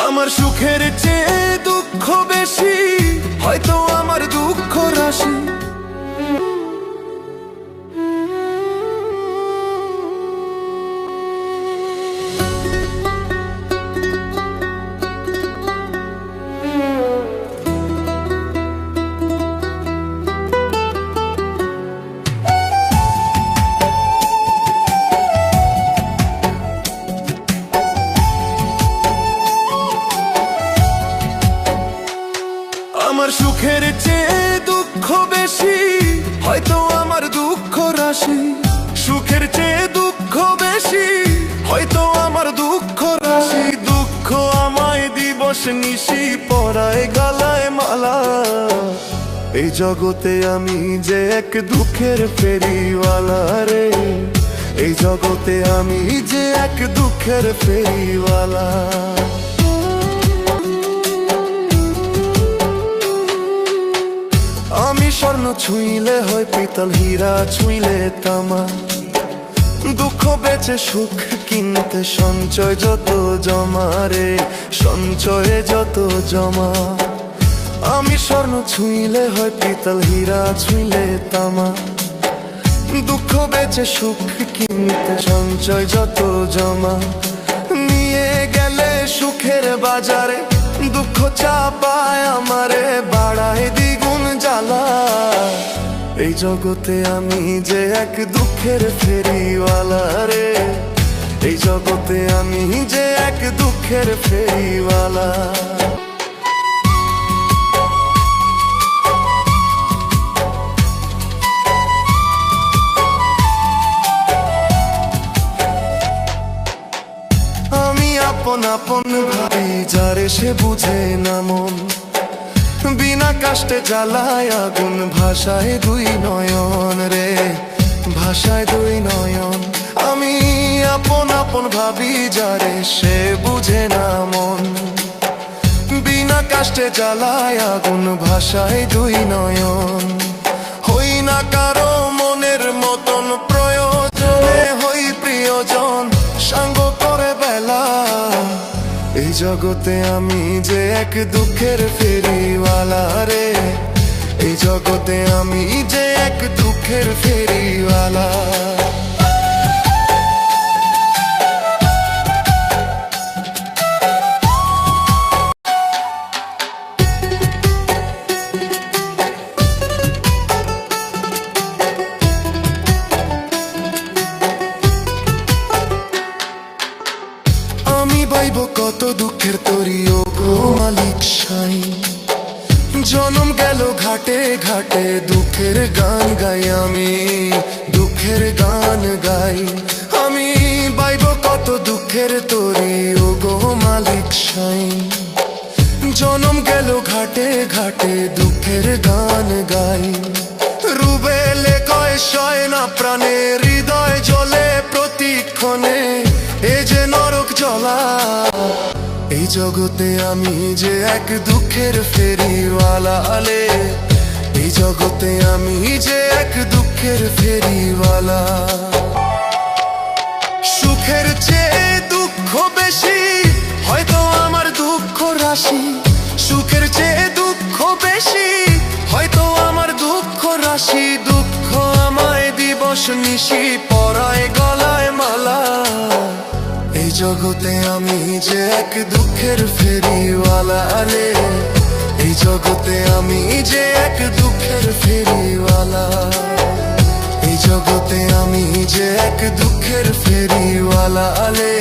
আমার সুখের চেয়ে দুঃখ বেশি, হয়তো আমার দুঃখ রাশি। আমার সুখের চেয়ে দুঃখ বেশি, হয়তো আমার দুঃখ রাশি। সুখের চেয়ে দুঃখ বেশি, হয়তো আমার দুঃখ রাশি। দুঃখ আমায় দিবস নিশি পরায় গলায় মালা। এই জগতে আমি যে এক দুঃখের ফেরিওয়ালা রে, এই জগতে আমি যে এক দুঃখের ফেরিওয়ালা। আমি স্বর্ণ ছুঁইলে হয় পিতল, হীরা ছুঁইলে তামা। দুঃখ বেচে সুখ কিনতে সঞ্চয় যত জমা রে, সঞ্চয়ে যত জমা। আমি স্বর্ণ ছুঁইলে হয় পিতল, হীরা ছুঁইলে তামা। দুঃখ বেচে সুখ কিনতে সঞ্চয় যত জমা। নিয়ে গেলে সুখের বাজারে, দুঃখ চাপায় আমারে বাড়ায় দ্বিগুণ জ্বালা। এই জগতে আমি যে এক দুঃখের ফেরিওয়ালা রে, এই জগতে আমি যে এক দুঃখের ফেরিওয়ালা। আমি আপন আপন ভাই যারে সে বুঝে না মন। বিনা কাষ্টে জ্বালায় আগুন, ভাষায় দুই নয়ন রে, ভাষায় দুই নয়ন। আমি আপন আপন ভাবি যারে সে বুঝে না মন। বিনা কাষ্টে জ্বালায় আগুন, ভাষায় দুই নয়ন। হই না কারো মনের মতন, প্রয়োজনে হই প্রিয়জন সাঙ্গ করে বেলা। এই জগতে আমি যে এক দুঃখের ফেরিওয়ালা রে, এই জগতে আমি যে এক দুঃখের ফেরিওয়ালা। আমি বাইব কত দুঃখের তরি ও গো মালিক সাই। জনম গেল ঘাটে ঘাটে, দুঃখের গান গাই আমি, দুঃখের গান গাই আমি। বাইব কত দুঃখের তরি ও গো মালিক সাই। জনম গেল ঘাটে ঘাটে, দুঃখের গান গাই। রুবেলে কয় সয় না প্রাণে, হৃদয় জ্বলে প্রতিক্ষণে, এ যে নরক জ্বলা। এই জগতে আমি যে এক দুঃখের ফেরিওয়ালা লে, এই জগতে আমি যে এক দুঃখের ফেরিওয়ালা। সুখের চেয়ে দুঃখ বেশি, হয়তো আমার দুঃখ রাশি। সুখের চেয়ে দুঃখ বেশি, হয়তো আমার দুঃখ রাশি। দুঃখ আমায় দিবস নিশি পরায় গলায় মালা। এই জগতে আমি যে এক দুঃখের ফেরিওয়ালা রে, এই জগতে আমি যে এক দুঃখের ফেরিওয়ালা। এই জগতে আমি যে এক দুঃখের ফেরিওয়ালা রে।